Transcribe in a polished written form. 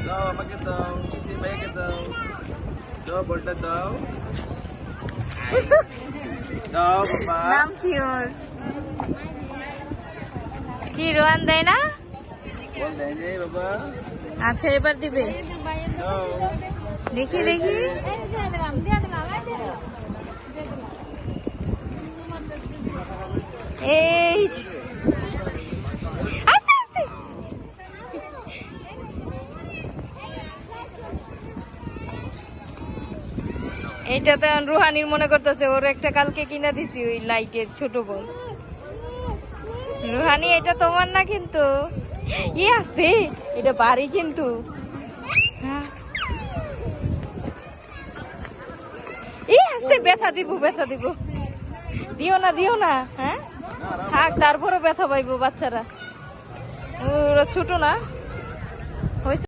দাও আমাকে দাও, ভাইয়াকে দাও, দাও বলটা দাও, দাও বাবা। নাম কি ওর? কি রোহান দেয় না? বল দেয় রে বাবা। আচ্ছা এবার দিবে, দাও। দেখি দেখি। এই আস্তে আস্তে। এইটা তো রুহানির মনে করতেছে ওর একটা কালকে কিনা দিছি ওই লাইটের ছোট বল। রুহানি এটা তোমার না কিন্তু। ইয়ে আসতে, এটা বাড়ি কিন্তু। হ্যাঁ এই আসতে, ব্যথা দিব ব্যথা দিব। দিও না দিও না। হ্যাঁ থাক, তারপরে ব্যথা পাইবো বাচ্চারা, ওরা ছোট না।